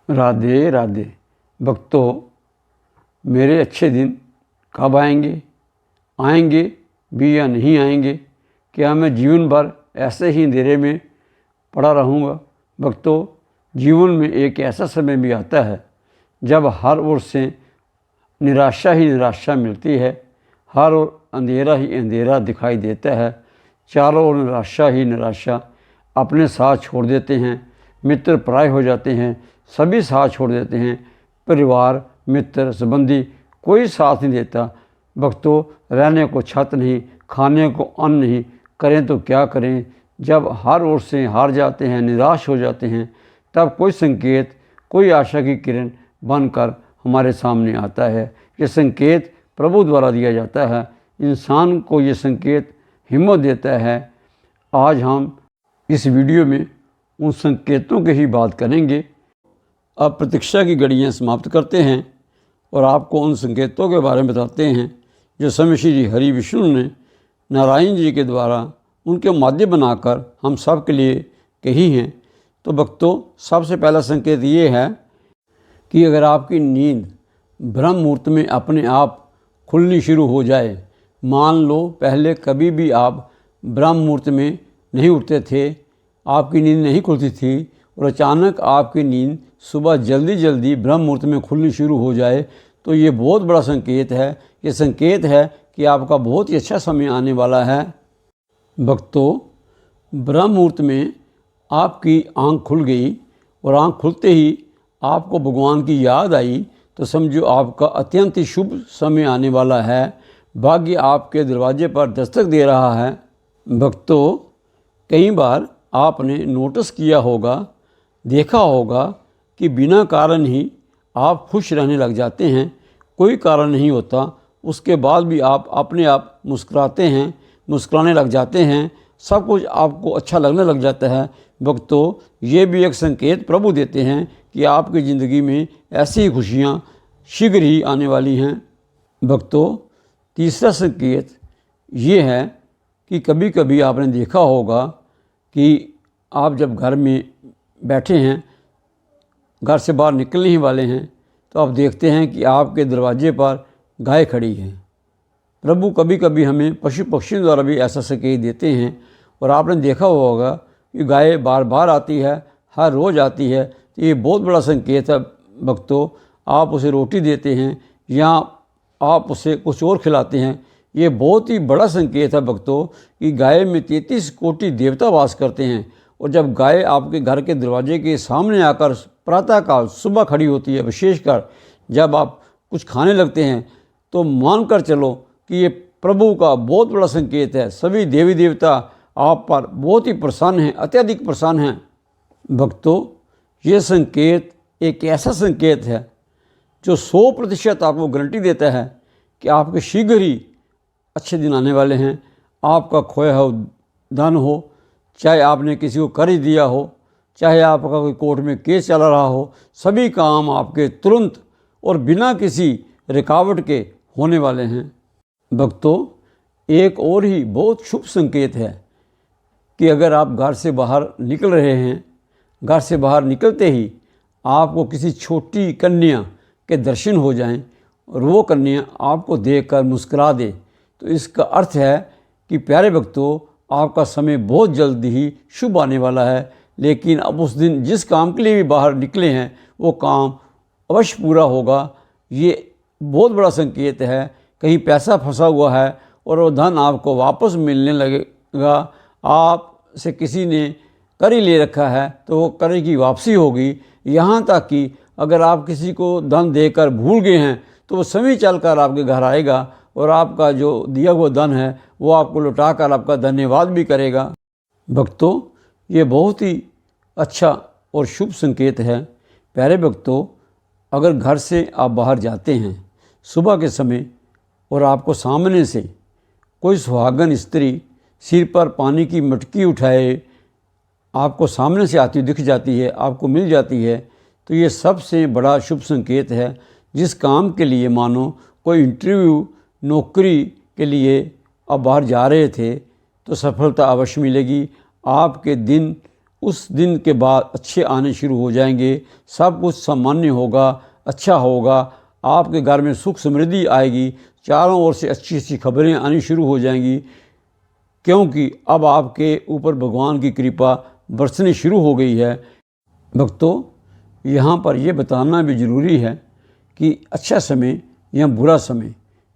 राधे राधे। भक्तों, मेरे अच्छे दिन कब आएंगे? आएंगे भी या नहीं आएंगे? क्या मैं जीवन भर ऐसे ही अंधेरे में पड़ा रहूँगा? भक्तों, जीवन में एक ऐसा समय भी आता है जब हर ओर से निराशा ही निराशा मिलती है, हर ओर अंधेरा ही अंधेरा दिखाई देता है, चारों ओर निराशा ही निराशा। अपने साथ छोड़ देते हैं, मित्र पराये हो जाते हैं, सभी साथ छोड़ देते हैं, परिवार मित्र संबंधी कोई साथ नहीं देता। भक्तों, रहने को छत नहीं, खाने को अन्न नहीं, करें तो क्या करें? जब हर ओर से हार जाते हैं, निराश हो जाते हैं, तब कोई संकेत, कोई आशा की किरण बनकर हमारे सामने आता है। ये संकेत प्रभु द्वारा दिया जाता है। इंसान को ये संकेत हिम्मत देता है। आज हम इस वीडियो में उन संकेतों की ही बात करेंगे। अब प्रतीक्षा की घड़ियाँ समाप्त करते हैं और आपको उन संकेतों के बारे में बताते हैं जो समय श्री हरि विष्णु ने नारायण जी के द्वारा उनके माध्यम बनाकर हम सब के लिए कही हैं। तो भक्तों, सबसे पहला संकेत ये है कि अगर आपकी नींद ब्रह्म मुहूर्त में अपने आप खुलनी शुरू हो जाए, मान लो पहले कभी भी आप ब्रह्म मुहूर्त में नहीं उठते थे, आपकी नींद नहीं खुलती थी, और अचानक आपकी नींद सुबह जल्दी जल्दी ब्रह्म मुहूर्त में खुलनी शुरू हो जाए, तो ये बहुत बड़ा संकेत है। ये संकेत है कि आपका बहुत ही अच्छा समय आने वाला है। भक्तों, ब्रह्म मुहूर्त में आपकी आंख खुल गई और आंख खुलते ही आपको भगवान की याद आई, तो समझो आपका अत्यंत ही शुभ समय आने वाला है। भाग्य आपके दरवाजे पर दस्तक दे रहा है। भक्तों, कई बार आपने नोटिस किया होगा, देखा होगा कि बिना कारण ही आप खुश रहने लग जाते हैं। कोई कारण नहीं होता, उसके बाद भी आप अपने आप मुस्कुराते हैं, मुस्कुराने लग जाते हैं, सब कुछ आपको अच्छा लगने लग जाता है। भक्तों, ये भी एक संकेत प्रभु देते हैं कि आपकी ज़िंदगी में ऐसी ही खुशियाँ शीघ्र ही आने वाली हैं। भक्तों, तीसरा संकेत ये है कि कभी कभी आपने देखा होगा कि आप जब घर में बैठे हैं, घर से बाहर निकलने ही वाले हैं, तो आप देखते हैं कि आपके दरवाजे पर गाय खड़ी है। प्रभु कभी कभी हमें पशु पक्षियों द्वारा भी ऐसा संकेत देते हैं, और आपने देखा होगा कि गाय बार बार आती है, हर रोज़ आती है। तो ये बहुत बड़ा संकेत है। भक्तों, आप उसे रोटी देते हैं या आप उसे कुछ और खिलाते हैं, ये बहुत ही बड़ा संकेत है भक्तों कि गाय में 33 कोटि देवता वास करते हैं। और जब गाय आपके घर के दरवाजे के सामने आकर प्रातःकाल सुबह खड़ी होती है, विशेषकर जब आप कुछ खाने लगते हैं, तो मानकर चलो कि ये प्रभु का बहुत बड़ा संकेत है। सभी देवी देवता आप पर बहुत ही प्रसन्न हैं, अत्यधिक प्रसन्न हैं। भक्तों, ये संकेत एक ऐसा संकेत है जो 100% आपको गारंटी देता है कि आपके शीघ्र ही अच्छे दिन आने वाले हैं। आपका खोया हो धन हो, चाहे आपने किसी को कर्ज दिया हो, चाहे आपका कोई कोर्ट में केस चल रहा हो, सभी काम आपके तुरंत और बिना किसी रुकावट के होने वाले हैं। भक्तों, एक और ही बहुत शुभ संकेत है कि अगर आप घर से बाहर निकल रहे हैं, घर से बाहर निकलते ही आपको किसी छोटी कन्या के दर्शन हो जाएं और वो कन्या आपको देखकर मुस्कुरा दे, तो इसका अर्थ है कि प्यारे भक्तों, आपका समय बहुत जल्दी ही शुभ आने वाला है। लेकिन अब उस दिन जिस काम के लिए भी बाहर निकले हैं, वो काम अवश्य पूरा होगा। ये बहुत बड़ा संकेत है। कहीं पैसा फंसा हुआ है और वो धन आपको वापस मिलने लगेगा। आपसे किसी ने कर्ज ले रखा है तो वो कर्ज की वापसी होगी। यहाँ तक कि अगर आप किसी को धन देकर भूल गए हैं, तो वो समय चलकर आपके घर आएगा और आपका जो दिया हुआ धन है वो आपको लौटाकर आपका धन्यवाद भी करेगा। भक्तों, ये बहुत ही अच्छा और शुभ संकेत है। प्यारे भक्तों, अगर घर से आप बाहर जाते हैं सुबह के समय और आपको सामने से कोई सुहागन स्त्री सिर पर पानी की मटकी उठाए आपको सामने से आती दिख जाती है, आपको मिल जाती है, तो ये सबसे बड़ा शुभ संकेत है। जिस काम के लिए मानो कोई इंटरव्यू, नौकरी के लिए आप बाहर जा रहे थे, तो सफलता अवश्य मिलेगी। आपके दिन उस दिन के बाद अच्छे आने शुरू हो जाएंगे, सब कुछ सामान्य होगा, अच्छा होगा, आपके घर में सुख समृद्धि आएगी, चारों ओर से अच्छी अच्छी खबरें आनी शुरू हो जाएंगी, क्योंकि अब आपके ऊपर भगवान की कृपा बरसनी शुरू हो गई है। भक्तों, यहाँ पर यह बताना भी ज़रूरी है कि अच्छा समय या बुरा समय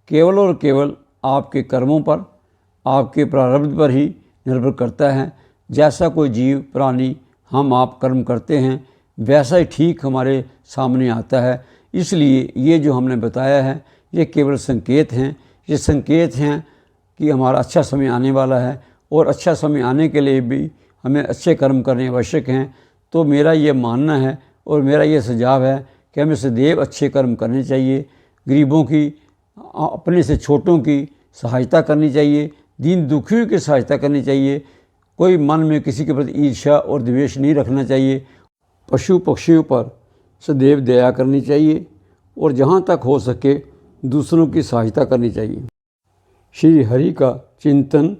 केवल और केवल आपके कर्मों पर, आपके प्रारब्ध पर ही निर्भर करता है। जैसा कोई जीव प्राणी हम आप कर्म करते हैं, वैसा ही ठीक हमारे सामने आता है। इसलिए ये जो हमने बताया है ये केवल संकेत हैं। ये संकेत हैं कि हमारा अच्छा समय आने वाला है, और अच्छा समय आने के लिए भी हमें अच्छे कर्म करने आवश्यक हैं। तो मेरा ये मानना है और मेरा ये सुझाव है कि हमें सदैव अच्छे कर्म करने चाहिए, गरीबों की, अपने से छोटों की सहायता करनी चाहिए, दीन दुखियों की सहायता करनी चाहिए। कोई मन में किसी के प्रति ईर्ष्या और द्वेष नहीं रखना चाहिए। पशु पक्षियों पर सदैव दया करनी चाहिए, और जहाँ तक हो सके दूसरों की सहायता करनी चाहिए। श्री हरि का चिंतन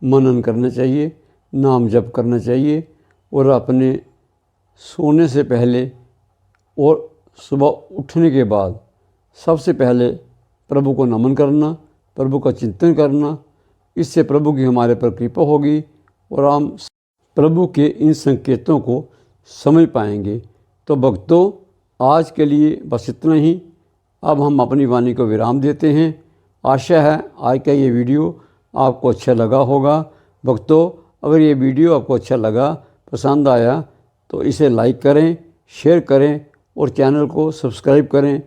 मनन करना चाहिए, नाम जप करना चाहिए, और अपने सोने से पहले और सुबह उठने के बाद सबसे पहले प्रभु को नमन करना, प्रभु का चिंतन करना। इससे प्रभु की हमारे पर कृपा होगी और हम प्रभु के इन संकेतों को समझ पाएंगे। तो भक्तों, आज के लिए बस इतना ही। अब हम अपनी वाणी को विराम देते हैं। आशा है आज का ये वीडियो आपको अच्छा लगा होगा। भक्तों, अगर ये वीडियो आपको अच्छा लगा, पसंद आया, तो इसे लाइक करें, शेयर करें और चैनल को सब्सक्राइब करें।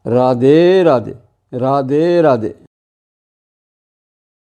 राधे राधे, राधे राधे।